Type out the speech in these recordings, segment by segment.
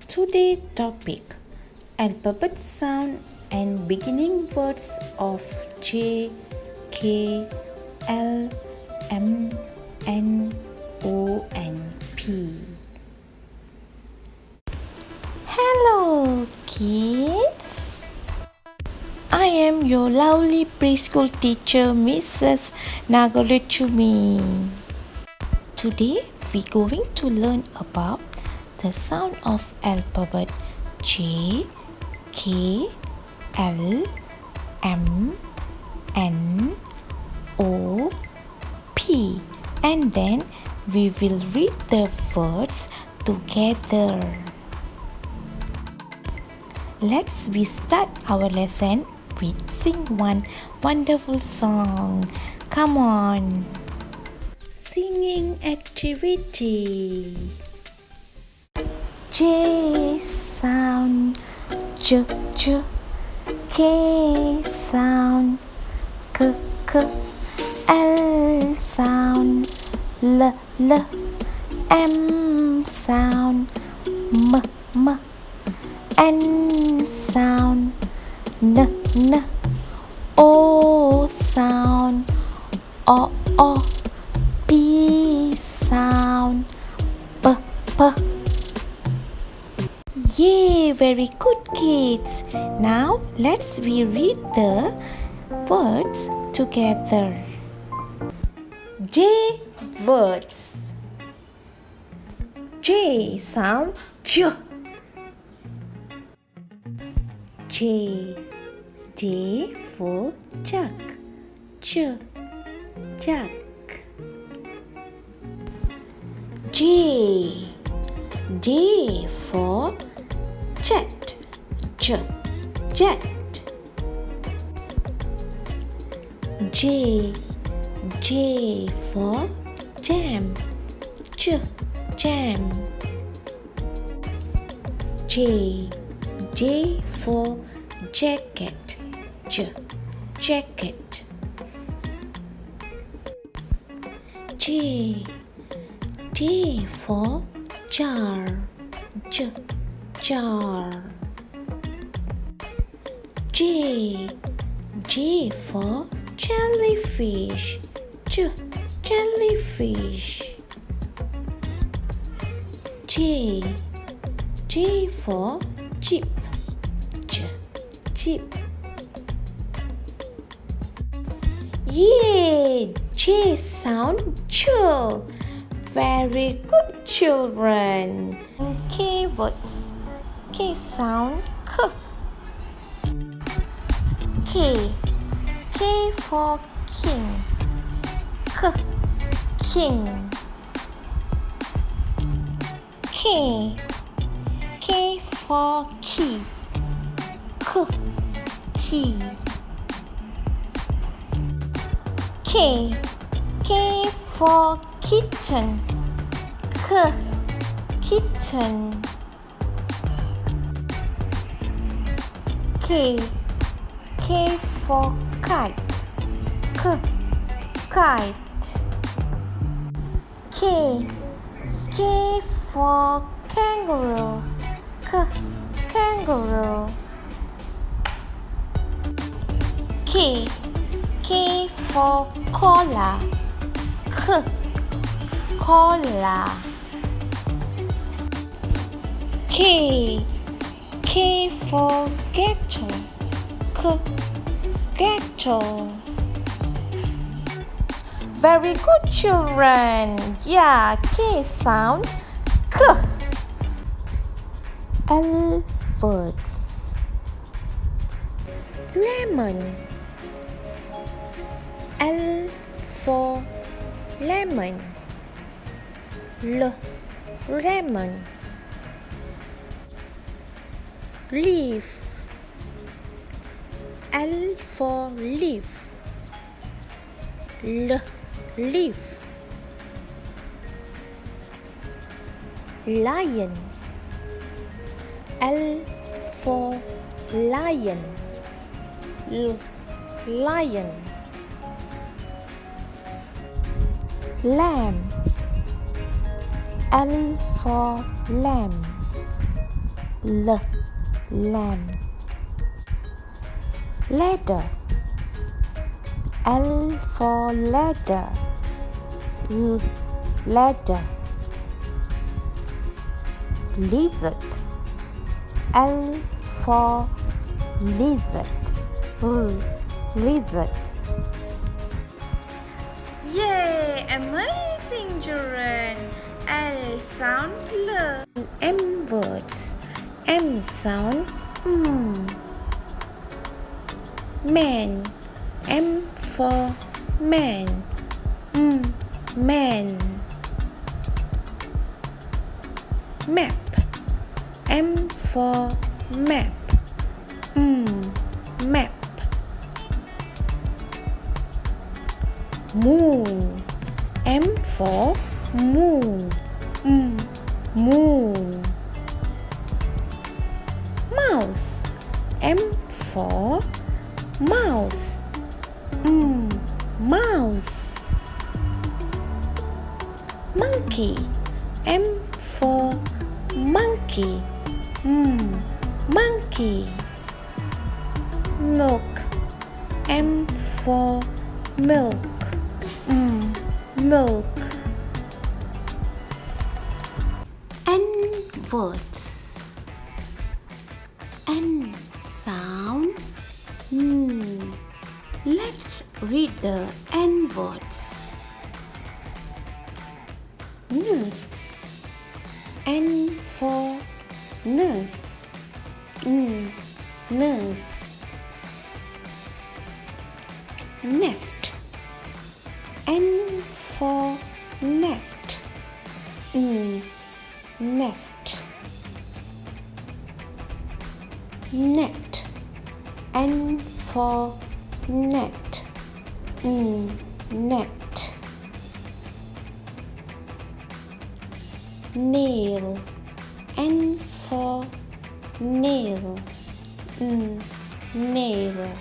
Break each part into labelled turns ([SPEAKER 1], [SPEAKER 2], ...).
[SPEAKER 1] Today's topic: alphabet sound and beginning words of J, K, L, M, N, O, and P. Hello, kids. I am your lovely preschool teacher, Mrs. NAGALETCHUMI. Today, we're going to learn about the sound of alphabet J, K, L, M, N, O, P, and then we will read the words together. Let's start our lesson with sing one wonderful song. Come on. Singing activity. J sound, J, J. K sound, K, K. L sound, L, L. M sound, M, M. N sound, N, N. O sound, O, O. P sound, P, P. Yay, very good, kids. Now let's read the words together. J words. J sound, J. J, J for jug, J, jug. J, J for jet, J, jet. J, J for jam, J, jam. J, J for jacket, J, jacket. J, J for jar, J, jar. J, J for jellyfish, J, jellyfish. J, J for jeep, J, jeep. Yay! J sound J. Very good, children. K words. K sound K. K. K for king, K, king. K. K for key, K, key. K. K for kitten, K, kitten. K. K for kite, K, kite. K. K for kangaroo, K, kangaroo. K. K for koala, K, koala. K. K for kettle, K, kettle. Very good, children. Yeah, K sound K. L words. Lemon. L for lemon, L, lemon. Leaf. L for leaf, L, leaf. Lion. L for lion, L, lion. Lamb. L for lamb, lamb. Ladder. L for ladder. Ladder. Lizard. L for lizard. Lizard.
[SPEAKER 2] Yay! Amazing, children! L sound L.
[SPEAKER 1] M words. M sound man. M for man. Man. Map. M for map. Map. Moon. M for moon. Moon. Mouse. M for mouse. Mouse. Monkey. M for monkey. Monkey. Milk. M for milk. Milk. N words. N sound. Let's read the N words. Nurse. N for nurse. Nurse. Nest. N for nest. Nest. Net. N for net. Net. Nail. N for nail. Nail.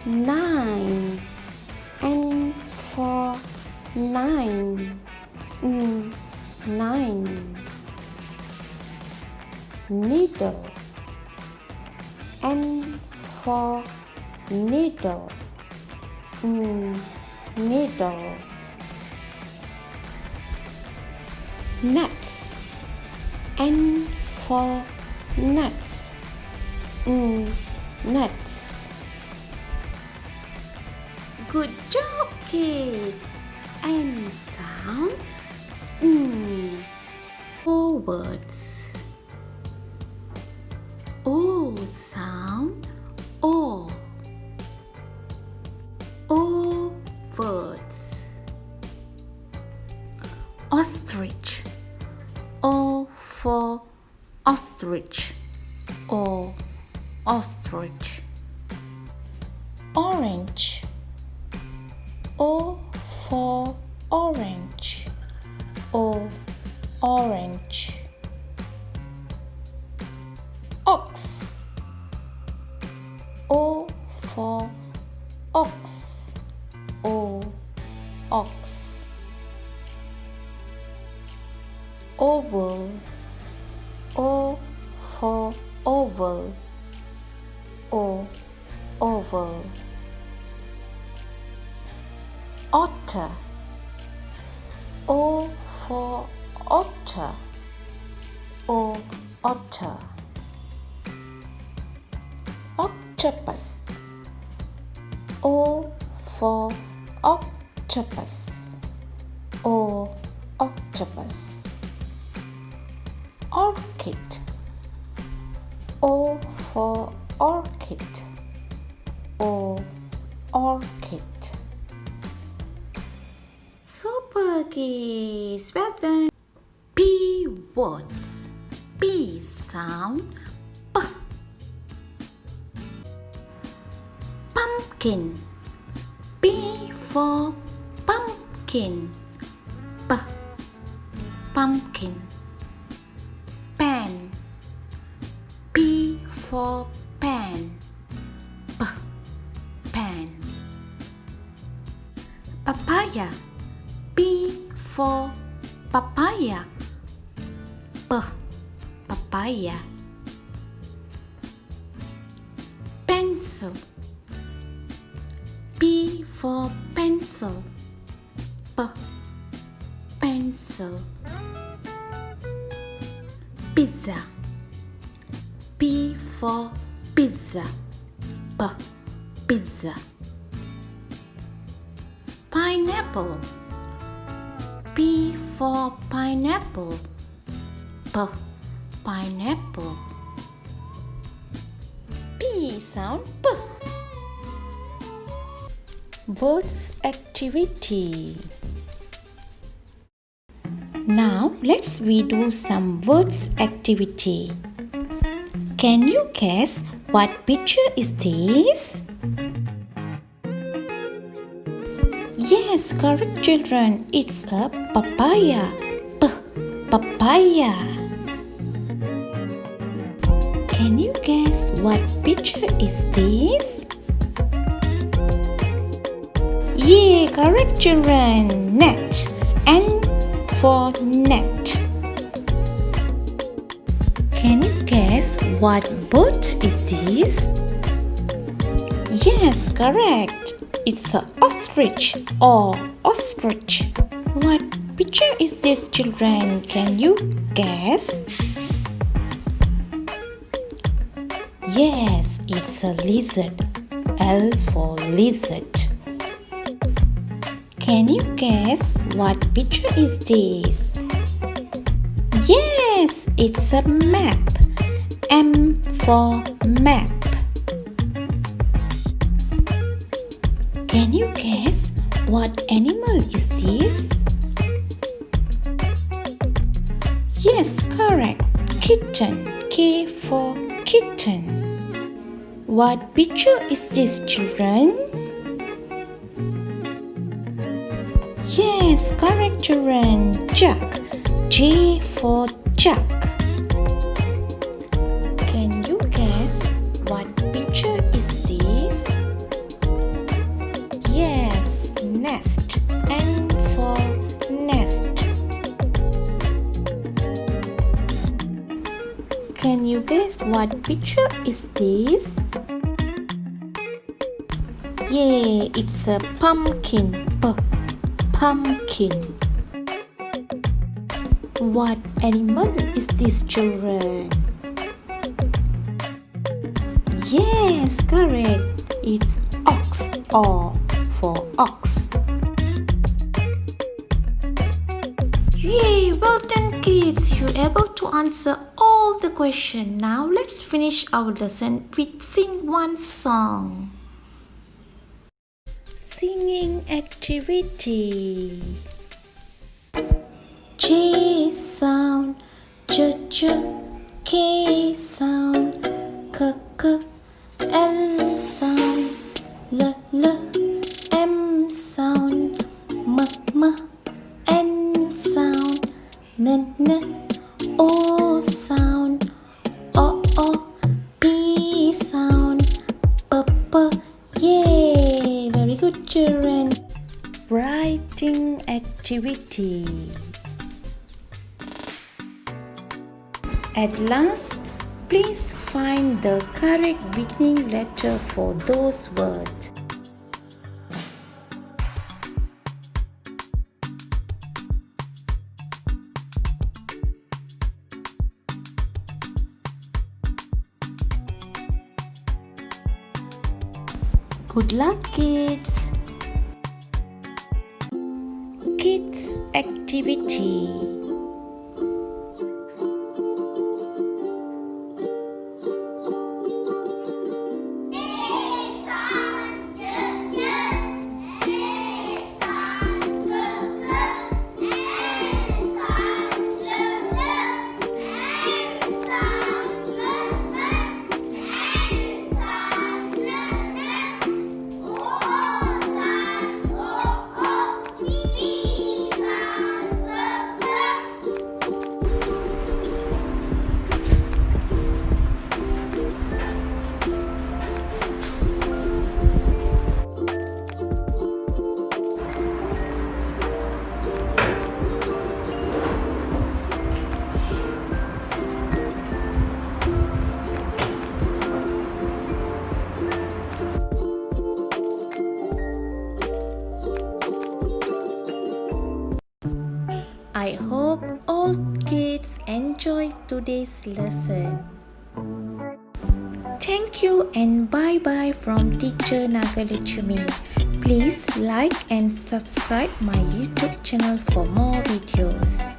[SPEAKER 1] Nine. N for nine. Nine. Needle. N for needle. Needle. Nuts. N for nuts. Nuts. Good job, kids. N sound. O words. O sound. O. O words. Ostrich. O for ostrich. O. Ostrich. Orange. O for orange. O. Orange. Ox. O for ox. O. Ox. Oval. O for oval. O. Oval. Otter. O for otter. O. Otter. Octopus. O for octopus. O. Octopus. Orchid. O for orchid. O. Orchid. Super kids, well done. P words. P sound. P. Pumpkin. P for pumpkin. P. Pumpkin. Pen. P for pen. P. Pen. Papaya. P for papaya. papaya. Pencil. P for pencil. Pencil. Pizza. P for pizza. Pizza. Pineapple. P for pineapple. Pineapple. P sound P. Words activity. Now let's redo some words activity. Can you guess what picture is this? Yes, correct children. It's a papaya. Papaya. Can you guess what picture is this? Yeah, correct children. Net. N for net. Can you guess what bird is this? Yes, correct. It's an ostrich or ostrich. What picture is this, children? Can you guess? Yes, it's a lizard. L for lizard. Can you guess what picture is this? Yes, it's a map. M for map. Can you guess what animal is this? Yes, correct. Kitten. K for kitten. What picture is this, children? Yes, correct, children. Duck. J for duck. Can you guess what picture is this? Yes, nest. N for nest. Can you guess what picture is this? Yeah, it's a pumpkin. Pumpkin. What animal is this, children? Yes, correct. It's ox or for ox. Yay, well done kids. You're able to answer all the questions. Now let's finish our lesson with sing one song. Singing activity. J sound, j, K sound, k, L sound, l, M sound, m, N sound, n, O sound, o, P sound, p, yay! Very good, children. Writing activity. At last, please find the correct beginning letter for those words. Good luck, kids! Kids activity. enjoy today's lesson. Thank you and bye-bye from Teacher Nagalechumi. Please like and subscribe my YouTube channel for more videos.